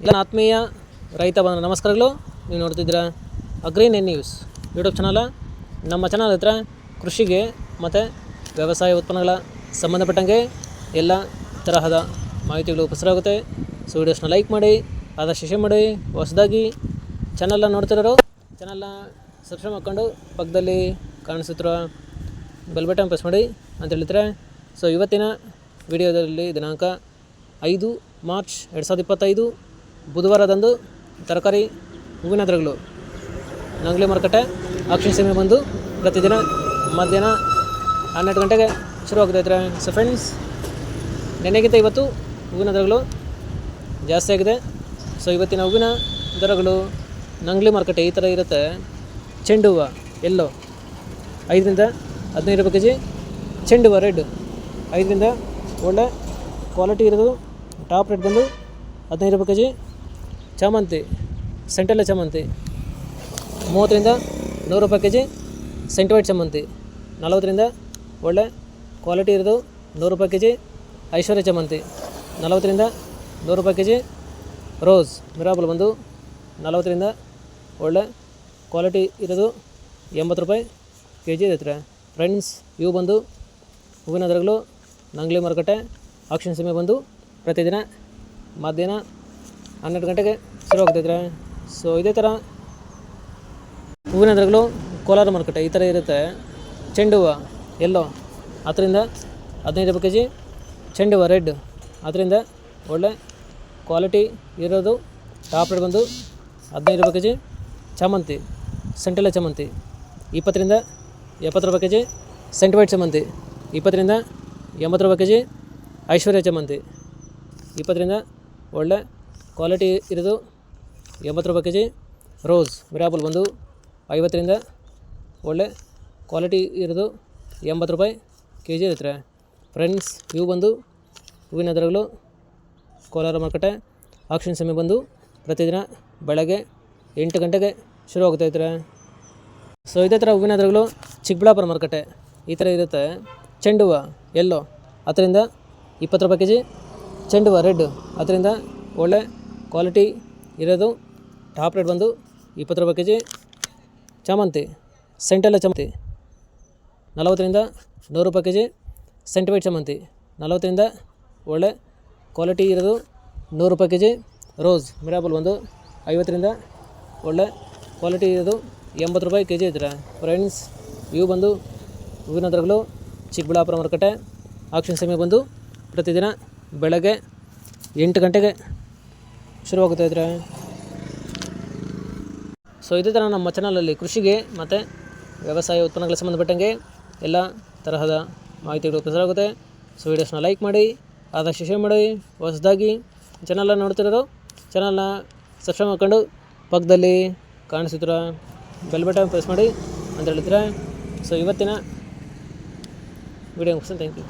ಎಲ್ಲ ಆತ್ಮೀಯ ರೈತ ಬಂದ ನಮಸ್ಕಾರಗಳು. ನೀವು ನೋಡ್ತಿದ್ದೀರಾ ಅಗ್ರಿ9 ನ್ಯೂಸ್ ಯೂಟ್ಯೂಬ್ ಚಾನಲ. ನಮ್ಮ ಚಾನಲ್ ಹತ್ರ ಕೃಷಿಗೆ ಮತ್ತು ವ್ಯವಸಾಯ ಉತ್ಪನ್ನಗಳ ಸಂಬಂಧಪಟ್ಟಂಗೆ ಎಲ್ಲ ತರಹದ ಮಾಹಿತಿಗಳು ಉಪಸ್ಥಿತರಾಗುತ್ತೆ. ಸೊ ವಿಡಿಯೋಸ್ನ ಲೈಕ್ ಮಾಡಿ, ಆದಷ್ಟು ಶೇರ್ ಮಾಡಿ. ಹೊಸದಾಗಿ ಚಾನಲ್ನ ನೋಡ್ತಿರೋರು ಚಾನಲ್ನ ಸಬ್ಸ್ಕ್ರೈಬ್ ಮಾಡ್ಕೊಂಡು ಪಕ್ಕದಲ್ಲಿ ಕಾಣಿಸುತ್ತಿರೋ ಬೆಲ್ ಬಟನ್ ಪ್ರೆಸ್ ಮಾಡಿ ಅಂತ ಹೇಳ್ತಾರೆ. ಸೊ ಇವತ್ತಿನ ವಿಡಿಯೋದಲ್ಲಿ ದಿನಾಂಕ 5 ಮಾರ್ಚ್ 2025 ಬುಧವಾರದಂದು ತರಕಾರಿ ಹೂವಿನ ದರಗಳು ನಂಗ್ಲಿ ಮಾರುಕಟ್ಟೆ ಆಕ್ಷನ್ ಸಮಯ ಬಂದು ಪ್ರತಿದಿನ ಮಧ್ಯಾಹ್ನ 12 ಗಂಟೆಗೆ ಶುರುವಾಗ್ತಾಯಿದ್ರೆ. ಸೊ ಫ್ರೆಂಡ್ಸ್, ನೆನೆಗಿಂತ ಇವತ್ತು ಹೂವಿನ ದರಗಳು ಜಾಸ್ತಿ ಆಗಿದೆ. ಸೊ ಇವತ್ತಿನ ಹೂವಿನ ದರಗಳು ನಂಗ್ಲಿ ಮಾರುಕಟ್ಟೆ ಈ ಥರ ಇರುತ್ತೆ. ಚೆಂಡು ಹೂವು ಎಲ್ಲೋ 5 ರಿಂದ 15 ರೂಪಾಯಿ ಕೆಜಿ. ಚೆಂಡು ಹೂವು ರೆಡ್ 5 ರಿಂದ ಒಳ್ಳೆ ಕ್ವಾಲಿಟಿ ಇರೋದು ಟಾಪ್ ರೇಟ್ ಬಂದು 15 ರೂಪಾಯಿ ಕೆಜಿ. ಚಾಮಂತಿ ಸೆಂಟೆಲ್ಲ ಚಾಮಂತಿ 30 ರಿಂದ 100 ರೂಪಾಯಿ ಕೆಜಿ. ಸೆಂಟಿವೈಟ್ ಚಾಮಂತಿ 40 ರಿಂದ ಒಳ್ಳೆ ಕ್ವಾಲಿಟಿ ಇರೋದು 100 ರೂಪಾಯಿ ಕೆಜಿ. ಐಶ್ವರ್ಯ ಚಾಮಂತಿ 40 ರಿಂದ 100 ರೂಪಾಯಿ ಕೆಜಿ. ರೋಸ್ ಮಿರಾಬಲ್ ಬಂದು 40 ರಿಂದ ಒಳ್ಳೆ ಕ್ವಾಲಿಟಿ ಇರೋದು 80 ರೂಪಾಯಿ ಕೆಜಿ ಇರುತ್ತೆ. ಫ್ರೆಂಡ್ಸ್, ಇವು ಬಂದು ಹೂವಿನ ದರಗಳು ನಂಗ್ಲಿ ಮಾರುಕಟ್ಟೆ ಆಕ್ಷನ್ ಸಮಯ ಬಂದು ಪ್ರತಿದಿನ ಮಧ್ಯಾಹ್ನ 12 ಗಂಟೆಗೆ ಶುರುವಾಗ್ತಿದ್ರೆ. ಸೊ ಇದೇ ಥರ ಹೂವಿನ ದರಗಳು ಕೋಲಾರ ಮಾರುಕಟ್ಟೆ ಈ ಥರ ಇರುತ್ತೆ. ಚೆಂಡು ಹೂವು ಎಲ್ಲೋ 10 ರಿಂದ 15 ರೂಪಾಯಿ ಕೆಜಿ. ಚೆಂಡು ಹೂವು ರೆಡ್ 10 ರಿಂದ ಒಳ್ಳೆ ಕ್ವಾಲಿಟಿ ಇರೋದು ಟಾಪ್ ರೇಟ್ ಬಂದು 15 ರೂಪಾಯಿ ಕೆಜಿ. ಚಾಮಂತಿ ಸೆಂಟೆಲ್ಲ ಚಾಮಂತಿ 20 ರಿಂದ 70 ರೂಪಾಯಿ ಕೆಜಿ. ಸೆಂಟಿವೈಟ್ ಚಾಮಂತಿ 20 ರಿಂದ 80 ರೂಪಾಯಿ ಕೆಜಿ. ಐಶ್ವರ್ಯ ಚಾಮಂತಿ 20 ರಿಂದ ಒಳ್ಳೆ ಕ್ವಾಲಿಟಿ ಇರೋದು 80 ರೂಪಾಯಿ ಕೆಜಿ. ರೋಸ್ ಮಿರಾಬಲ್ ಬಂದು 50 ರಿಂದ ಒಳ್ಳೆ ಕ್ವಾಲಿಟಿ ಇರೋದು 80 ರೂಪಾಯಿ ಕೆಜಿ ಇರುತ್ತೆ. ಫ್ರೆಂಡ್ಸ್, ಇವು ಬಂದು ಹೂವಿನ ದರಗಳು ಕೋಲಾರ ಮಾರುಕಟ್ಟೆ ಆಕ್ಷನ್ ಸಮಯ ಬಂದು ಪ್ರತಿದಿನ ಬೆಳಗ್ಗೆ 8 ಗಂಟೆಗೆ ಶುರುವಾಗ್ತಾಯಿದ್ರೆ. ಸೊ ಇದೇ ಥರ ಹೂವಿನ ದರಗಳು ಚಿಕ್ಕಬಳ್ಳಾಪುರ ಮಾರುಕಟ್ಟೆ ಈ ಥರ ಇರುತ್ತೆ. ಚೆಂಡು ಹೂವು ಎಲ್ಲೋ 10 ರಿಂದ 20 ರೂಪಾಯಿ ಕೆಜಿ. ಚೆಂಡು ಹೂವು ರೆಡ್ 10 ರಿಂದ ಒಳ್ಳೆ ಕ್ವಾಲಿಟಿ ಇರೋದು ಟಾಪ್ ರೇಟ್ ಬಂದು 20 ರೂಪಾಯಿ ಕೆಜಿ. ಚಾಮಂತಿ ಸೆಂಟೆಲ್ಲ ಚಾಮಂತಿ 40 ರಿಂದ 100 ರೂಪಾಯಿ ಕೆಜಿ. ಸೆಂಟಿವೈಟ್ ಚಾಮಂತಿ 40 ರಿಂದ ಒಳ್ಳೆ ಕ್ವಾಲಿಟಿ ಇರೋದು 100 ರೂಪಾಯಿ ಕೆಜಿ. ರೋಸ್ ಮಿರಾಬಲ್ ಬಂದು 50 ರಿಂದ ಒಳ್ಳೆ ಕ್ವಾಲಿಟಿ ಇರೋದು 80 ರೂಪಾಯಿ ಕೆಜಿ ಇದ್ರೆ. ಫ್ರೆಂಡ್ಸ್, ಇವು ಬಂದು ಹೂವಿನ ದರಗಳು ಚಿಕ್ಕಬಳ್ಳಾಪುರ ಮಾರುಕಟ್ಟೆ ಆಕ್ಷನ್ ಸಮಯ ಬಂದು ಪ್ರತಿದಿನ ಬೆಳಗ್ಗೆ 8 ಗಂಟೆಗೆ ಶುರುವಾಗುತ್ತಾಯಿದ್ರೆ. ಸೊ ಇದೇ ಥರ ನಮ್ಮ ಚಾನಲಲ್ಲಿ ಕೃಷಿಗೆ ಮತ್ತು ವ್ಯವಸಾಯ ಉತ್ಪನ್ನಗಳ ಸಂಬಂಧಪಟ್ಟಂಗೆ ಎಲ್ಲ ತರಹದ ಮಾಹಿತಿಗಳು ಪ್ರಸಾರವಾಗುತ್ತೆ. ಸೊ ವಿಡಿಯೋಸ್ನ ಲೈಕ್ ಮಾಡಿ, ಆದಷ್ಟು ಶೇರ್ ಮಾಡಿ. ಹೊಸದಾಗಿ ಚಾನಲ್ನ ನೋಡ್ತಿರೋರು ಚಾನಲ್ನ ಸಬ್ಸ್ಕ್ರೈಬ್ ಮಾಡ್ಕೊಂಡು ಪಕ್ಕದಲ್ಲಿ ಕಾಣಿಸುತ್ತಿರೋ ಬೆಲ್ ಬಟನ್ ಪ್ರೆಸ್ ಮಾಡಿ ಅಂತ ಹೇಳಿದ್ರೆ. ಸೊ ಇವತ್ತಿನ ವಿಡಿಯೋ ಮುಗಿಸ್ತೀನಿ. Thank you.